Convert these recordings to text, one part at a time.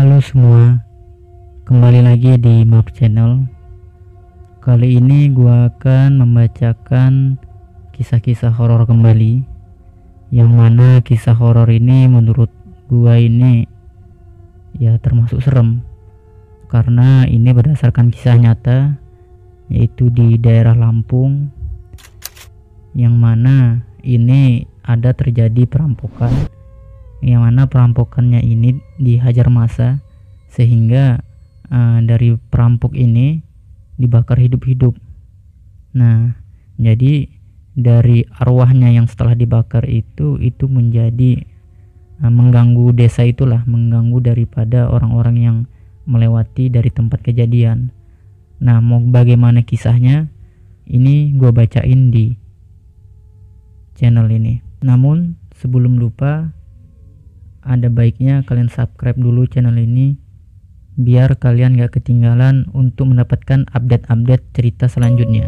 Halo semua, kembali lagi di Map Channel. Kali ini gua akan membacakan kisah-kisah horor kembali, yang mana kisah horor ini menurut gua ini ya termasuk serem, karena ini berdasarkan kisah nyata, yaitu di daerah Lampung, yang mana ini ada terjadi perampokan, yang mana perampokannya ini dihajar massa sehingga dari perampok ini dibakar hidup-hidup. Nah, jadi dari arwahnya yang setelah dibakar itu menjadi mengganggu desa itulah, mengganggu daripada orang-orang yang melewati dari tempat kejadian. Nah, mau bagaimana kisahnya ini gue bacain di channel ini. Namun sebelum lupa, ada baiknya kalian subscribe dulu channel ini biar kalian gak ketinggalan untuk mendapatkan update-update cerita selanjutnya.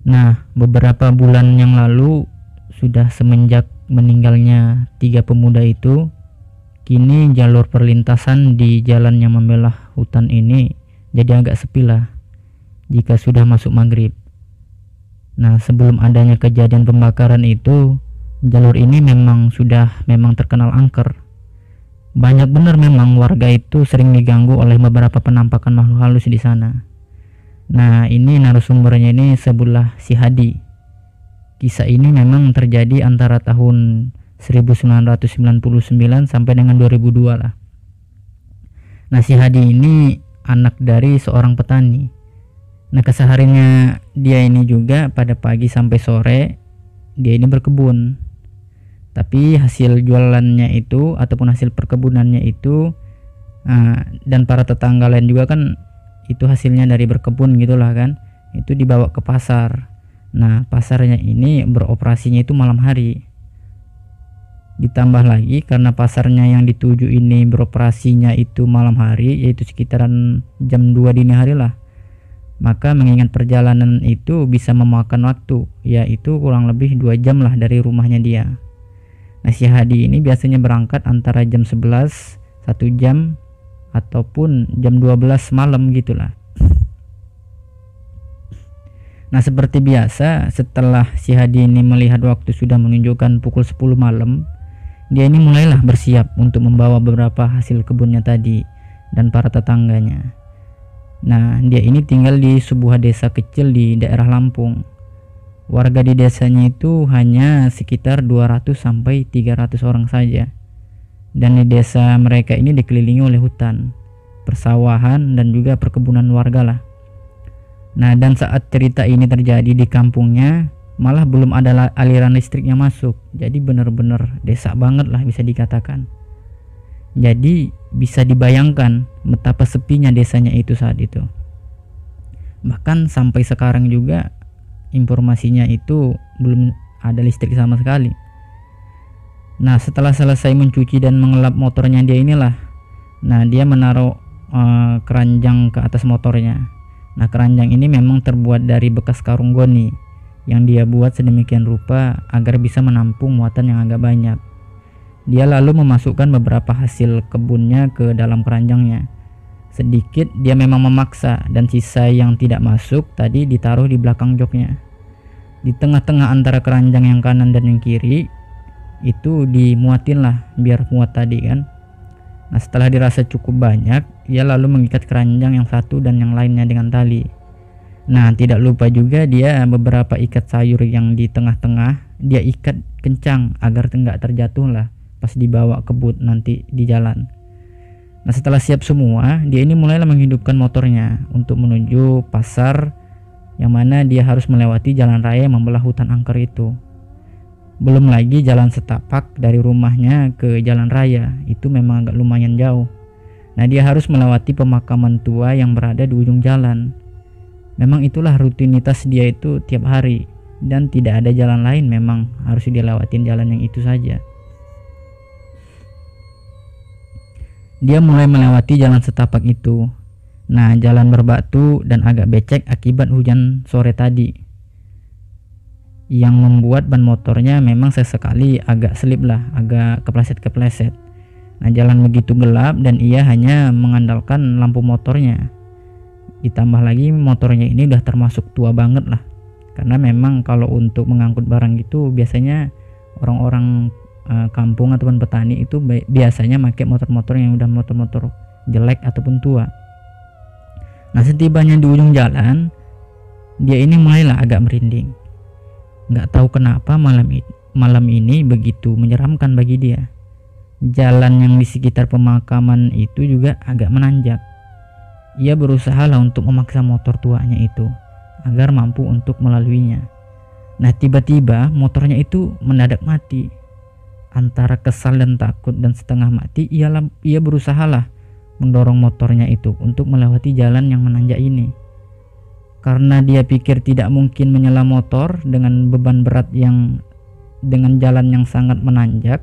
Nah, beberapa bulan yang lalu, sudah semenjak meninggalnya 3 pemuda itu, kini jalur perlintasan di jalan yang membelah hutan ini jadi agak sepi lah jika sudah masuk maghrib. Nah, sebelum adanya kejadian pembakaran itu, jalur ini memang terkenal angker. Banyak benar memang warga itu sering diganggu oleh beberapa penampakan makhluk halus di sana. Nah, ini narasumbernya ini sebelah si Hadi. Kisah ini memang terjadi antara tahun 1999 sampai dengan 2002 lah. Nah, si Hadi ini anak dari seorang petani. Nah, kesehariannya dia ini juga pada pagi sampai sore dia ini berkebun. Tapi hasil jualannya itu ataupun hasil perkebunannya itu dan para tetangga lain juga kan itu hasilnya dari berkebun gitulah kan, itu dibawa ke pasar. Nah, pasarnya ini beroperasinya itu malam hari. Ditambah lagi karena pasarnya yang dituju ini beroperasinya itu malam hari, yaitu sekitaran jam 2 dini hari lah, maka mengingat perjalanan itu bisa memakan waktu, yaitu kurang lebih 2 jam lah dari rumahnya dia. Nah, si Hadi ini biasanya berangkat antara jam 11, 1 jam, ataupun jam 12 malam gitulah. Nah, seperti biasa, setelah si Hadi ini melihat waktu sudah menunjukkan pukul 10 malam, dia ini mulailah bersiap untuk membawa beberapa hasil kebunnya tadi dan para tetangganya. Nah, dia ini tinggal di sebuah desa kecil di daerah Lampung. Warga di desanya itu hanya sekitar 200 sampai 300 orang saja. Dan di desa mereka ini dikelilingi oleh hutan, persawahan, dan juga perkebunan warga lah. Nah, dan saat cerita ini terjadi di kampungnya, malah belum ada aliran listriknya masuk. Jadi benar-benar desa banget lah bisa dikatakan. Jadi bisa dibayangkan betapa sepinya desanya itu saat itu. Bahkan sampai sekarang juga informasinya itu belum ada listrik sama sekali. Nah, setelah selesai mencuci dan mengelap motornya dia inilah, nah dia menaruh keranjang ke atas motornya. Nah, keranjang ini memang terbuat dari bekas karung goni yang dia buat sedemikian rupa agar bisa menampung muatan yang agak banyak. Dia lalu memasukkan beberapa hasil kebunnya ke dalam keranjangnya. Sedikit dia memang memaksa, dan sisa yang tidak masuk tadi ditaruh di belakang joknya. Di tengah-tengah antara keranjang yang kanan dan yang kiri itu dimuatin lah biar muat tadi kan. Nah, setelah dirasa cukup banyak, ia lalu mengikat keranjang yang satu dan yang lainnya dengan tali. Nah, tidak lupa juga dia beberapa ikat sayur yang di tengah-tengah dia ikat kencang agar enggak terjatuh lah pas dibawa kebut nanti di jalan. Nah, setelah siap semua, dia ini mulailah menghidupkan motornya untuk menuju pasar, yang mana dia harus melewati jalan raya yang membelah hutan angker itu. Belum lagi jalan setapak dari rumahnya ke jalan raya, itu memang agak lumayan jauh. Nah, dia harus melewati pemakaman tua yang berada di ujung jalan. Memang itulah rutinitas dia itu tiap hari, dan tidak ada jalan lain, memang harus dia lewatin jalan yang itu saja. Dia mulai melewati jalan setapak itu. Nah, jalan berbatu dan agak becek akibat hujan sore tadi, yang membuat ban motornya memang sesekali agak selip lah, agak kepleset-kepleset. Nah, jalan begitu gelap dan ia hanya mengandalkan lampu motornya. Ditambah lagi motornya ini udah termasuk tua banget lah, karena memang kalau untuk mengangkut barang itu biasanya orang-orang kampung ataupun petani itu biasanya pakai motor-motor yang udah motor-motor jelek ataupun tua. Nah, setibanya di ujung jalan, dia ini mulailah agak merinding. Nggak tahu kenapa malam ini begitu menyeramkan bagi dia. Jalan yang di sekitar pemakaman itu juga agak menanjak. Ia berusaha lah untuk memaksa motor tuanya itu agar mampu untuk melaluinya. Nah, tiba-tiba motornya itu mendadak mati. Antara kesal dan takut dan setengah mati, ia berusaha lah mendorong motornya itu untuk melewati jalan yang menanjak ini. Karena dia pikir tidak mungkin menyela motor dengan beban berat yang dengan jalan yang sangat menanjak,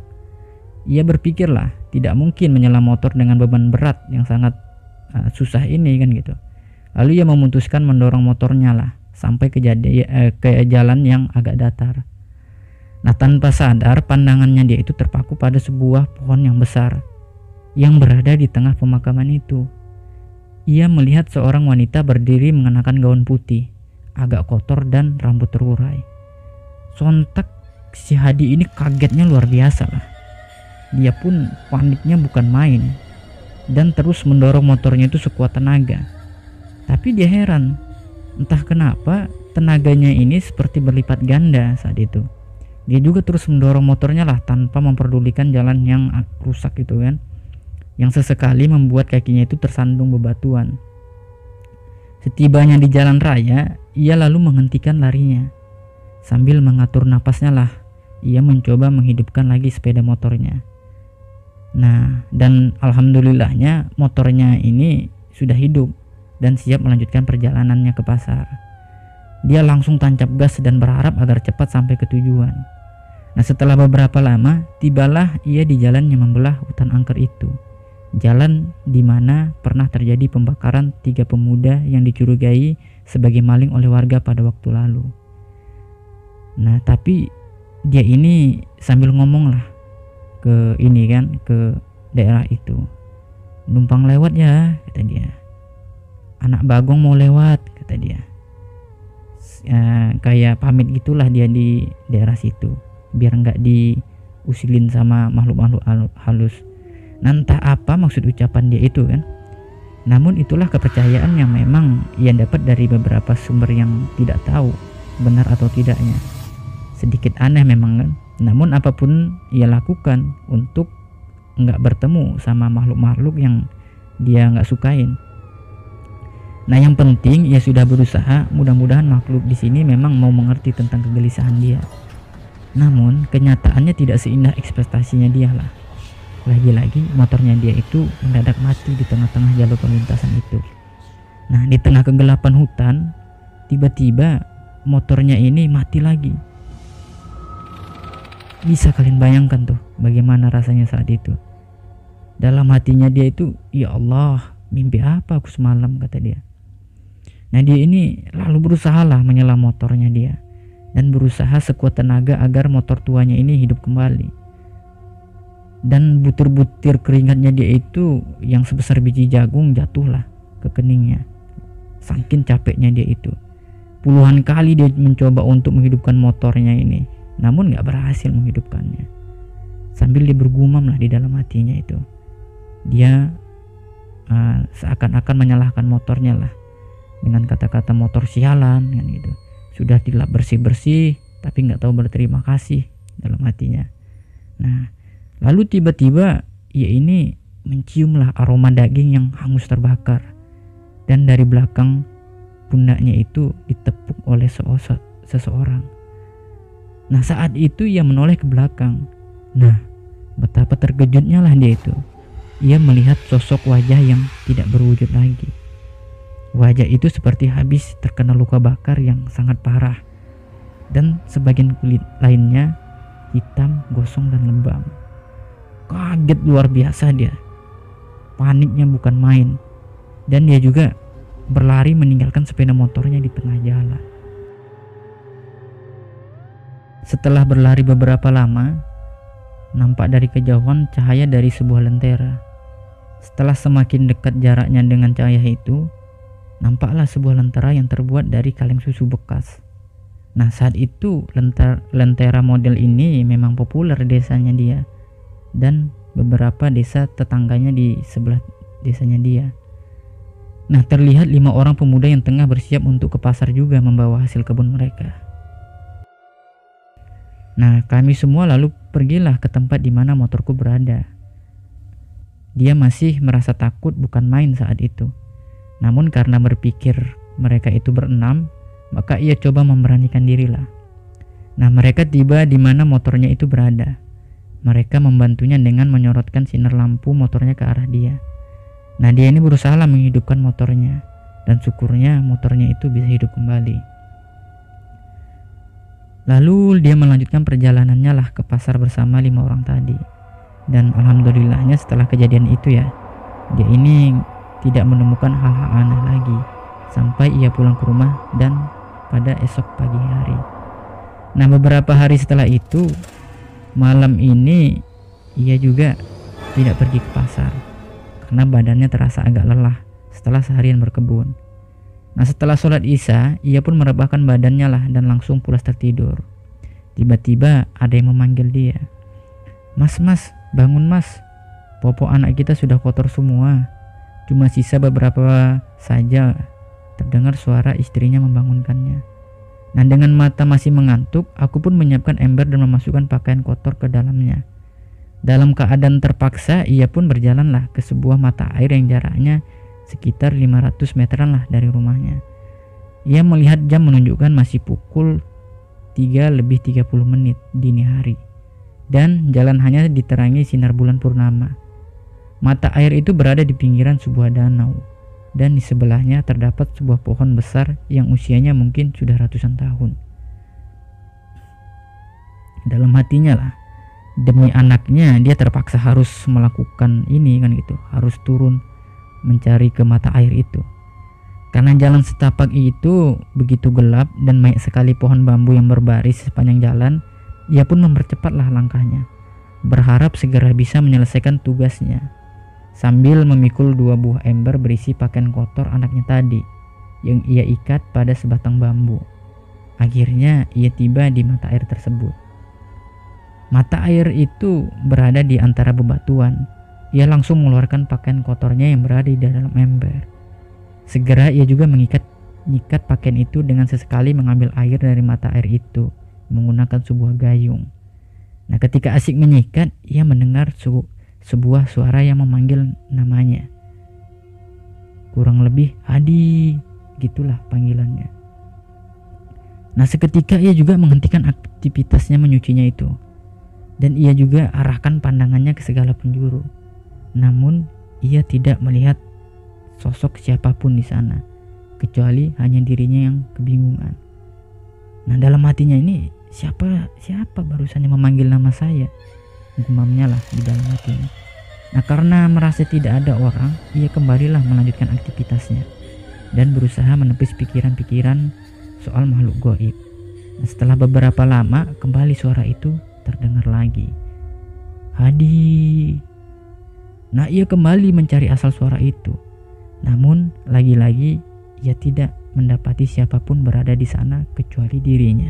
ia berpikirlah tidak mungkin menyela motor dengan beban berat yang sangat susah ini kan gitu. Lalu ia memutuskan mendorong motornya lah sampai ke jalan yang agak datar. Nah, tanpa sadar pandangannya dia itu terpaku pada sebuah pohon yang besar yang berada di tengah pemakaman itu. Ia melihat seorang wanita berdiri mengenakan gaun putih, agak kotor dan rambut terurai. Sontak si Hadi ini kagetnya luar biasa lah. Dia pun paniknya bukan main dan terus mendorong motornya itu sekuat tenaga. Tapi dia heran, entah kenapa tenaganya ini seperti berlipat ganda saat itu. Dia juga terus mendorong motornya lah tanpa memperdulikan jalan yang rusak itu kan, yang sesekali membuat kakinya itu tersandung bebatuan. Setibanya di jalan raya, ia lalu menghentikan larinya. Sambil mengatur napasnya lah, ia mencoba menghidupkan lagi sepeda motornya. Nah, dan alhamdulillahnya motornya ini sudah hidup dan siap melanjutkan perjalanannya ke pasar. Dia langsung tancap gas dan berharap agar cepat sampai ke tujuan. Nah, setelah beberapa lama, tibalah ia di jalan yang membelah hutan angker itu. Jalan di mana pernah terjadi pembakaran 3 pemuda yang dicurigai sebagai maling oleh warga pada waktu lalu. Nah, tapi dia ini sambil ngomong lah ke ini kan, ke daerah itu. Numpang lewat ya, kata dia. Anak Bagong mau lewat, kata dia. Kayak pamit gitulah dia di daerah situ, biar nggak diusilin sama makhluk-makhluk halus. Nah, entah apa maksud ucapan dia itu kan. Namun itulah kepercayaan yang memang ia dapat dari beberapa sumber yang tidak tahu benar atau tidaknya. Sedikit aneh memang kan. Namun apapun ia lakukan untuk nggak bertemu sama makhluk-makhluk yang dia nggak sukain. Nah, yang penting ia sudah berusaha. Mudah-mudahan makhluk di sini memang mau mengerti tentang kegelisahan dia. Namun kenyataannya tidak seindah ekspektasinya dia lah. Lagi-lagi motornya dia itu mendadak mati di tengah-tengah jalur perlintasan itu. Nah, di tengah kegelapan hutan, tiba-tiba motornya ini mati lagi. Bisa kalian bayangkan tuh bagaimana rasanya saat itu. Dalam hatinya dia itu, ya Allah, mimpi apa aku semalam, kata dia. Nah, dia ini lalu berusaha lah menyela motornya dia dan berusaha sekuat tenaga agar motor tuanya ini hidup kembali. Dan butir-butir keringatnya dia itu yang sebesar biji jagung jatuhlah ke keningnya. Saking capeknya dia itu. Puluhan kali dia mencoba untuk menghidupkan motornya ini, namun gak berhasil menghidupkannya. Sambil dia bergumam lah di dalam hatinya itu. Dia seakan-akan menyalahkan motornya lah, dengan kata-kata motor sialan kan gitu. Sudah dilap bersih-bersih tapi gak tahu berterima kasih dalam hatinya. Nah, lalu tiba-tiba ia ini menciumlah aroma daging yang hangus terbakar, dan dari belakang pundaknya itu ditepuk oleh seseorang. Nah, saat itu ia menoleh ke belakang. Nah, betapa terkejutnya lah dia itu. Ia melihat sosok wajah yang tidak berwujud lagi. Wajah itu seperti habis terkena luka bakar yang sangat parah, dan sebagian kulit lainnya hitam, gosong dan lebam. Kaget luar biasa dia. Paniknya bukan main. dan dia juga berlari meninggalkan sepeda motornya di tengah jalan. Setelah berlari beberapa lama, nampak dari kejauhan cahaya dari sebuah lentera. Setelah semakin dekat jaraknya dengan cahaya itu, nampaklah sebuah lentera yang terbuat dari kaleng susu bekas. Nah, saat itu lentera model ini memang populer di desanya dia dan beberapa desa tetangganya di sebelah desanya dia. Nah, terlihat 5 orang pemuda yang tengah bersiap untuk ke pasar juga membawa hasil kebun mereka. Nah, kami semua lalu pergilah ke tempat di mana motorku berada. Dia masih merasa takut bukan main saat itu. Namun karena berpikir mereka itu berenam, maka ia coba memberanikan dirilah. Nah, mereka tiba di mana motornya itu berada. Mereka membantunya dengan menyorotkan sinar lampu motornya ke arah dia. Nah, dia ini berusaha menghidupkan motornya, dan syukurnya motornya itu bisa hidup kembali. Lalu dia melanjutkan perjalanannya lah ke pasar bersama 5 orang tadi. Dan alhamdulillahnya setelah kejadian itu ya, dia ini tidak menemukan hal-hal aneh lagi sampai ia pulang ke rumah dan pada esok pagi hari. Nah, beberapa hari setelah itu, malam ini ia juga tidak pergi ke pasar karena badannya terasa agak lelah setelah seharian berkebun. Nah, setelah sholat isya, ia pun merebahkan badannya lah dan langsung pulas tertidur. Tiba-tiba ada yang memanggil dia. Mas, bangun mas, popok anak kita sudah kotor semua, cuma sisa beberapa saja." Terdengar suara istrinya membangunkannya. Nah, dengan mata masih mengantuk, aku pun menyiapkan ember dan memasukkan pakaian kotor ke dalamnya. Dalam keadaan terpaksa, ia pun berjalanlah ke sebuah mata air yang jaraknya sekitar 500 meteran lah dari rumahnya. Ia melihat jam menunjukkan masih pukul 3:30 dini hari. Dan jalan hanya diterangi sinar bulan purnama. Mata air itu berada di pinggiran sebuah danau. Dan di sebelahnya terdapat sebuah pohon besar yang usianya mungkin sudah ratusan tahun. Dalam hatinya lah, demi anaknya dia terpaksa harus melakukan ini kan gitu, harus turun mencari ke mata air itu. Karena jalan setapak itu begitu gelap dan banyak sekali pohon bambu yang berbaris sepanjang jalan, ia pun mempercepatlah langkahnya, berharap segera bisa menyelesaikan tugasnya. Sambil memikul 2 buah ember berisi pakaian kotor anaknya tadi yang ia ikat pada sebatang bambu. Akhirnya ia tiba di mata air tersebut. Mata air itu berada di antara bebatuan. Ia langsung mengeluarkan pakaian kotornya yang berada di dalam ember. Segera ia juga mengikat pakaian itu dengan sesekali mengambil air dari mata air itu menggunakan sebuah gayung. Nah, ketika asik menyikat, ia mendengar sebuah suara yang memanggil namanya. Kurang lebih Hadi, gitulah panggilannya. Nah, seketika ia juga menghentikan aktivitasnya menyucinya itu. Dan ia juga arahkan pandangannya ke segala penjuru. Namun, ia tidak melihat sosok siapapun di sana, kecuali hanya dirinya yang kebingungan. Nah, dalam hatinya ini, siapa barusan yang memanggil nama saya? Gumamnya lah di dalam hatinya. Nah, karena merasa tidak ada orang, ia kembalilah melanjutkan aktivitasnya dan berusaha menepis pikiran-pikiran soal makhluk gaib. Nah, setelah beberapa lama, kembali suara itu terdengar lagi. Hadi. Nah, ia kembali mencari asal suara itu. Namun, lagi-lagi ia tidak mendapati siapapun berada di sana kecuali dirinya.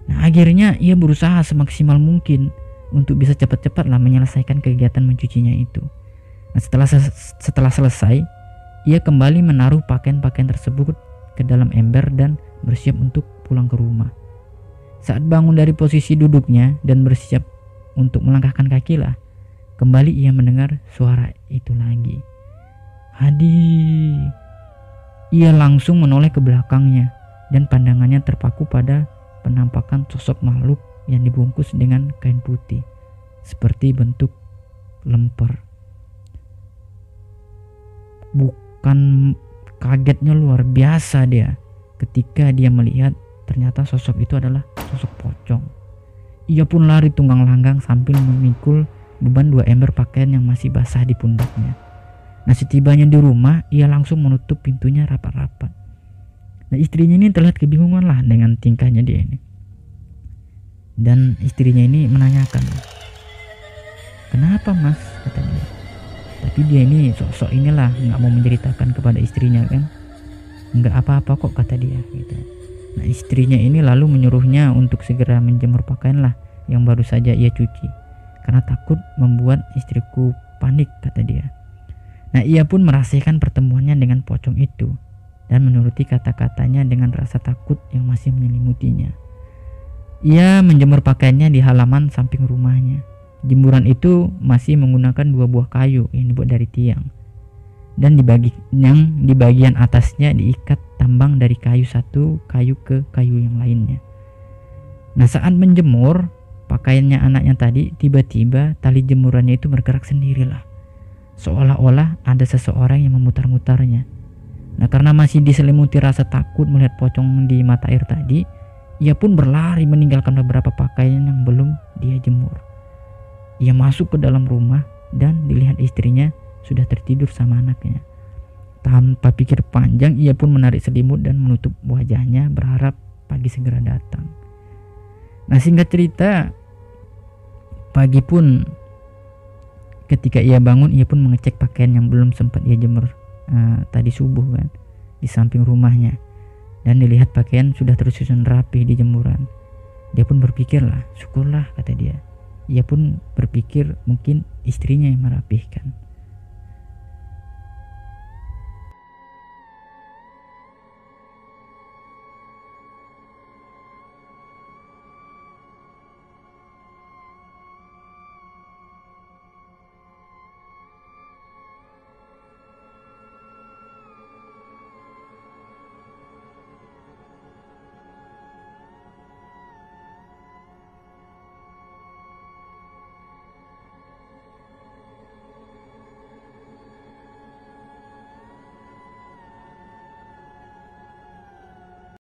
Nah, akhirnya ia berusaha semaksimal mungkin untuk bisa cepat-cepatlah menyelesaikan kegiatan mencucinya itu. Nah, setelah selesai, ia kembali menaruh pakaian-pakaian tersebut ke dalam ember dan bersiap untuk pulang ke rumah. Saat bangun dari posisi duduknya dan bersiap untuk melangkahkan kaki lah, kembali ia mendengar suara itu lagi. Hadi. Ia langsung menoleh ke belakangnya dan pandangannya terpaku pada penampakan sosok makhluk yang dibungkus dengan kain putih seperti bentuk lemper. Bukan kagetnya luar biasa dia ketika dia melihat ternyata sosok itu adalah sosok pocong. Ia pun lari tunggang langgang sambil memikul beban 2 ember pakaian yang masih basah di pundaknya. Nah, setibanya di rumah, ia langsung menutup pintunya rapat-rapat. Nah, istrinya ini terlihat kebingungan lah dengan tingkahnya dia ini. Dan istrinya ini menanyakan, "Kenapa mas?" kata dia. Tapi dia ini sok-sok inilah, nggak mau menceritakan kepada istrinya kan. "Nggak apa-apa kok," kata dia gitu. Nah, istrinya ini lalu menyuruhnya untuk segera menjemur pakaian lah yang baru saja ia cuci, karena takut membuat istriku panik, kata dia. Nah, ia pun merasakan pertemuannya dengan pocong itu dan menuruti kata-katanya dengan rasa takut yang masih menyelimutinya. Ia menjemur pakaiannya di halaman samping rumahnya. Jemuran itu masih menggunakan 2 buah kayu yang dibuat dari tiang, dan di bagian atasnya diikat tambang dari kayu satu kayu ke kayu yang lainnya. Nah, saat menjemur pakaiannya anaknya tadi, tiba-tiba tali jemurannya itu bergerak sendirilah, seolah-olah ada seseorang yang memutar-mutarnya. Nah, karena masih diselimuti rasa takut melihat pocong di mata air tadi, ia pun berlari meninggalkan beberapa pakaian yang belum dia jemur. Ia masuk ke dalam rumah dan dilihat istrinya sudah tertidur sama anaknya. Tanpa pikir panjang, ia pun menarik selimut dan menutup wajahnya berharap pagi segera datang. Nah, singkat cerita, pagi pun ketika ia bangun, ia pun mengecek pakaian yang belum sempat ia jemur tadi subuh kan, di samping rumahnya, dan dilihat pakaian sudah tersusun rapi di jemuran. Dia pun berpikirlah, syukurlah, kata dia. Ia pun berpikir mungkin istrinya yang merapihkan.